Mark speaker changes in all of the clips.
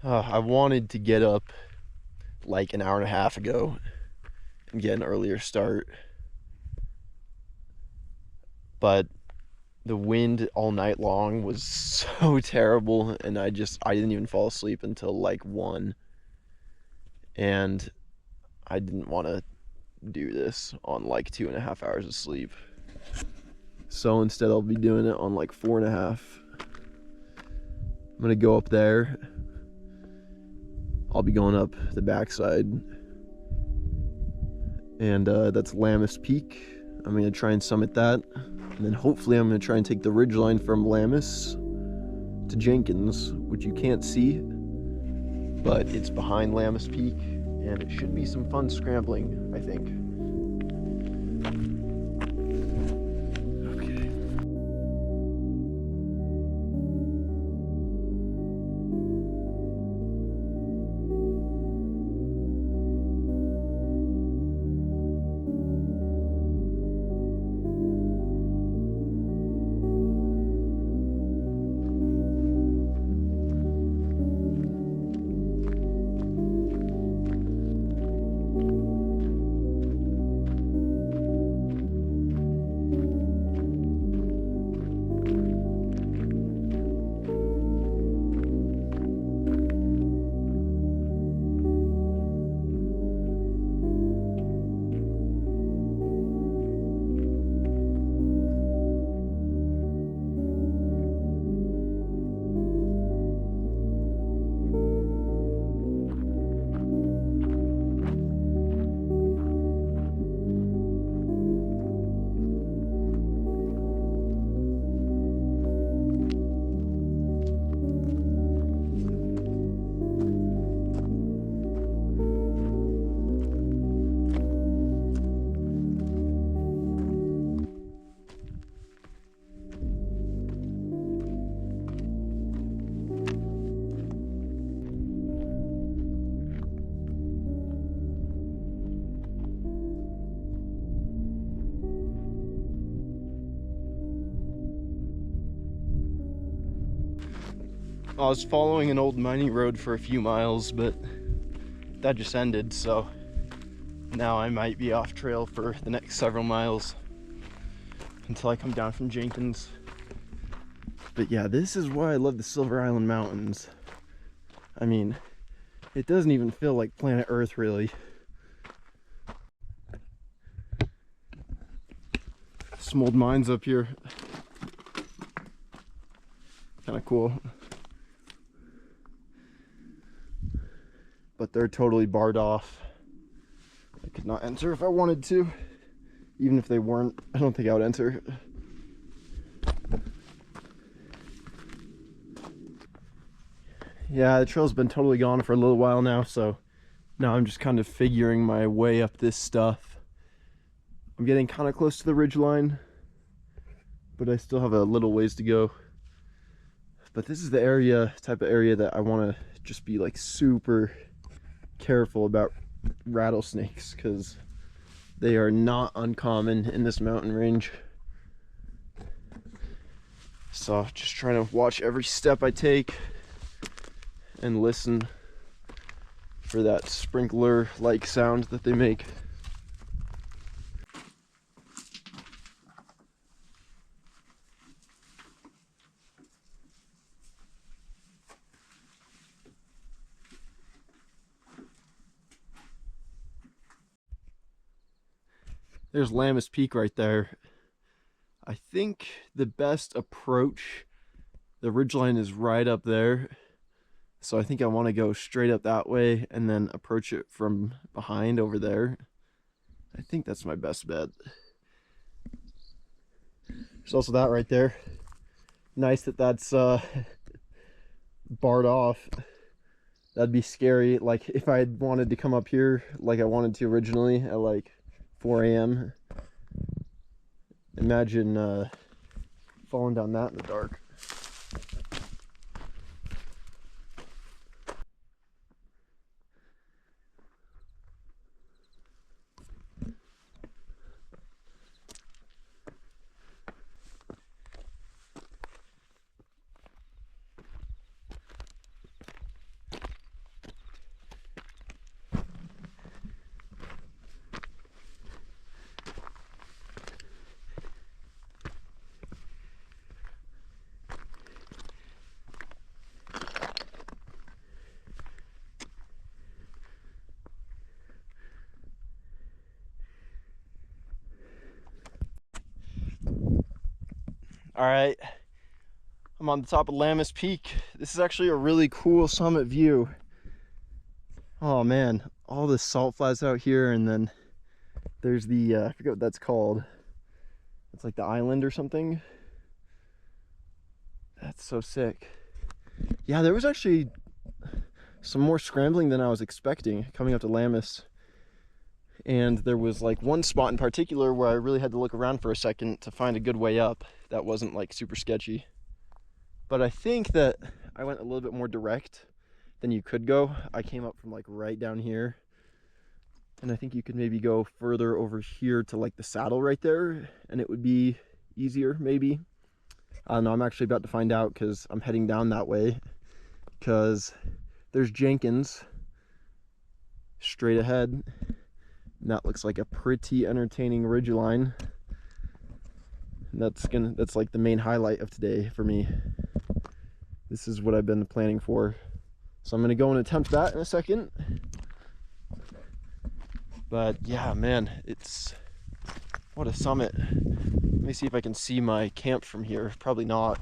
Speaker 1: I wanted to get up like an hour and a half ago and get an earlier start, but the wind all night long was so terrible, and I didn't even fall asleep until like 1, and I didn't want to do this on like 2.5 hours of sleep. So instead I'll be doing it on like 4.5. I'm gonna go up there. I'll be going up the backside, and that's Lamus Peak. I'm gonna try and summit that, and then hopefully I'm gonna try and take the ridgeline from Lamus to Jenkins, which you can't see, but it's behind Lamus Peak, and it should be some fun scrambling, I think. Okay. I was following an old mining road for a few miles, but that just ended, so now I might be off trail for the next several miles until I come down from Jenkins. But yeah, this is why I love the Silver Island Mountains. I mean, it doesn't even feel like planet Earth, really. Some old mines up here. Kind of cool. But they're totally barred off. I could not enter if I wanted to. Even if they weren't, I don't think I would enter. Yeah, the trail's been totally gone for a little while now, so now I'm just kind of figuring my way up this stuff. I'm getting kind of close to the ridgeline, but I still have a little ways to go. But this is the type of area that I want to just be like super careful about rattlesnakes, because they are not uncommon in this mountain range. So just trying to watch every step I take and listen for that sprinkler like sound that they make. There's Lamus Peak right there. I think the best approach, the ridgeline is right up there. So I think I want to go straight up that way and then approach it from behind over there. I think that's my best bet. There's also that right there. Nice that that's barred off. That'd be scary. Like if I had wanted to come up here like I wanted to originally at like 4 a.m. Imagine falling down that in the dark. All right, I'm on the top of Lamus Peak. This is actually a really cool summit view. Oh man, all the salt flats out here, and then there's the, I forget what that's called. It's like the island or something. That's so sick. Yeah, there was actually some more scrambling than I was expecting coming up to Lamus. And there was like one spot in particular where I really had to look around for a second to find a good way up that wasn't like super sketchy. But I think that I went a little bit more direct than you could go. I came up from like right down here, and I think you could maybe go further over here to like the saddle right there, and it would be easier maybe. I don't know, I'm actually about to find out because I'm heading down that way, because there's Jenkins straight ahead. And that looks like a pretty entertaining ridgeline. That's like the main highlight of today for me. This is what I've been planning for. So I'm gonna go and attempt that in a second. But yeah, man, what a summit. Let me see if I can see my camp from here. Probably not.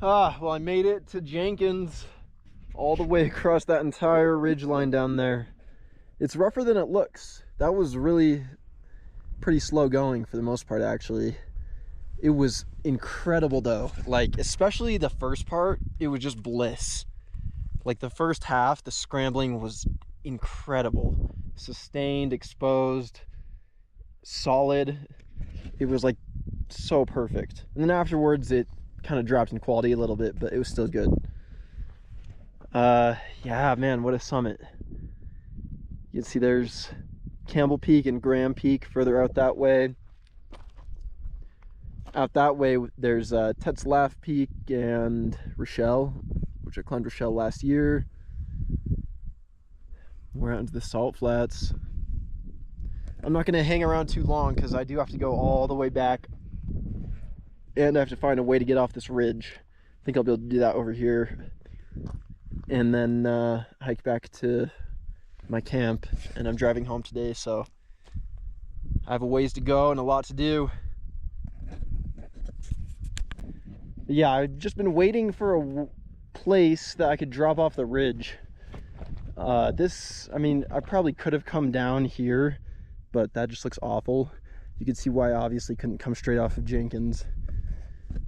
Speaker 1: Well, I made it to Jenkins all the way across that entire ridge line down there. It's rougher than it looks. That was really pretty slow going for the most part, actually. It was incredible though. Like, especially the first part, it was just bliss. Like the first half, the scrambling was incredible. Sustained, exposed, solid. It was like so perfect. And then afterwards it kind of dropped in quality a little bit, but it was still good. Yeah, man, what a summit. You can see there's Campbell Peak and Graham Peak further out that way. Out that way there's Tetzlaff Peak and Rochelle, which I climbed Rochelle last year. We're out into the Salt Flats. I'm not going to hang around too long because I do have to go all the way back, and I have to find a way to get off this ridge. I think I'll be able to do that over here, and then hike back to my camp. And I'm driving home today, so I have a ways to go and a lot to do. But yeah, I've just been waiting for a place that I could drop off the ridge. I mean, I probably could have come down here, but that just looks awful. You can see why I obviously couldn't come straight off of Jenkins. It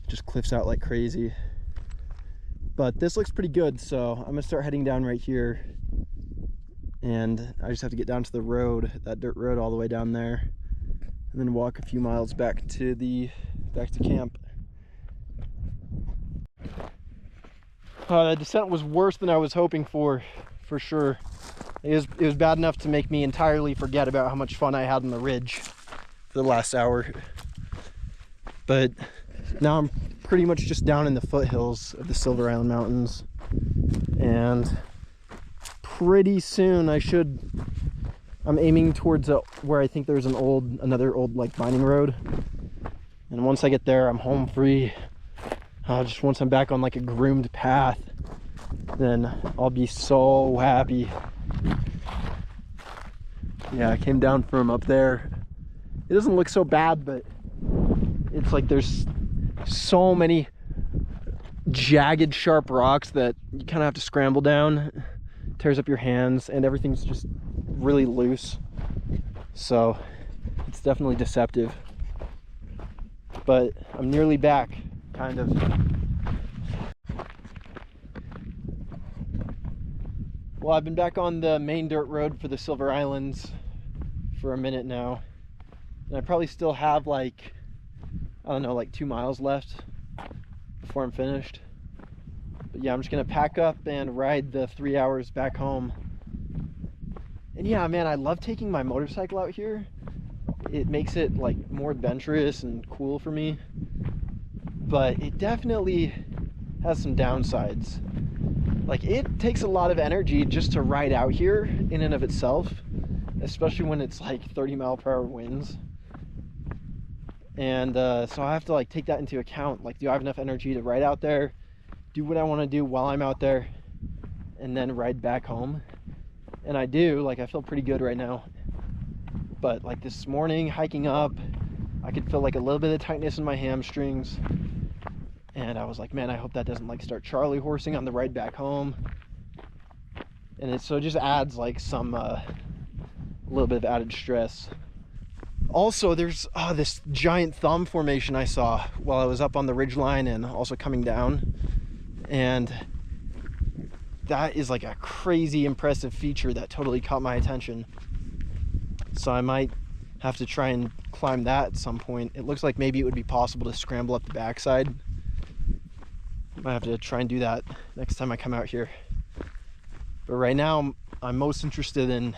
Speaker 1: just cliffs out like crazy. But this looks pretty good, so I'm gonna start heading down right here. And I just have to get down to the road, that dirt road all the way down there, and then walk a few miles back to camp. The descent was worse than I was hoping for sure. It was bad enough to make me entirely forget about how much fun I had on the ridge for the last hour. But now I'm pretty much just down in the foothills of the Silver Island Mountains, and pretty soon I'm aiming towards where I think there's another old like mining road, and once I get there I'm home free. Just once I'm back on like a groomed path, then I'll be so happy. Yeah, I came down from up there. It doesn't look so bad, but it's like there's so many jagged, sharp rocks that you kind of have to scramble down. It tears up your hands, and everything's just really loose. So it's definitely deceptive. But I'm nearly back, kind of. Well, I've been back on the main dirt road for the Silver Islands for a minute now, and I probably still have like, I don't know, like 2 miles left before I'm finished. But yeah, I'm just gonna pack up and ride the 3 hours back home. And yeah, man, I love taking my motorcycle out here. It makes it like more adventurous and cool for me, but it definitely has some downsides. Like, it takes a lot of energy just to ride out here in and of itself, especially when it's like 30-mile-per-hour winds. And so I have to like take that into account. Like, do I have enough energy to ride out there, do what I want to do while I'm out there, and then ride back home? And I do. Like, I feel pretty good right now. But like this morning hiking up, I could feel like a little bit of tightness in my hamstrings, and I was like, man, I hope that doesn't like start Charlie horsing on the ride back home. And so it just adds like some a little bit of added stress. Also, there's this giant thumb formation I saw while I was up on the ridgeline and also coming down, and that is like a crazy impressive feature that totally caught my attention. So I might have to try and climb that at some point. It looks like maybe it would be possible to scramble up the backside. Might have to try and do that next time I come out here. But right now I'm most interested in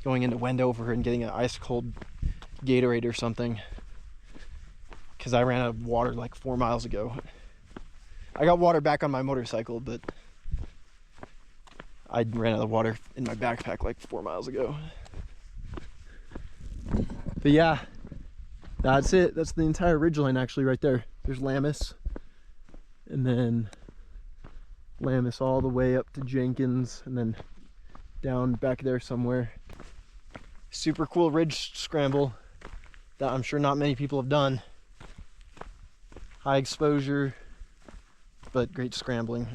Speaker 1: going into Wendover and getting an ice cold Gatorade or something, because I ran out of water like 4 miles ago. I got water back on my motorcycle, but I ran out of water in my backpack like 4 miles ago. But yeah, that's it. That's the entire ridgeline actually right there. There's Lamus, and then Lamus all the way up to Jenkins, and then down back there somewhere. Super cool ridge scramble that I'm sure not many people have done. High exposure, but great scrambling.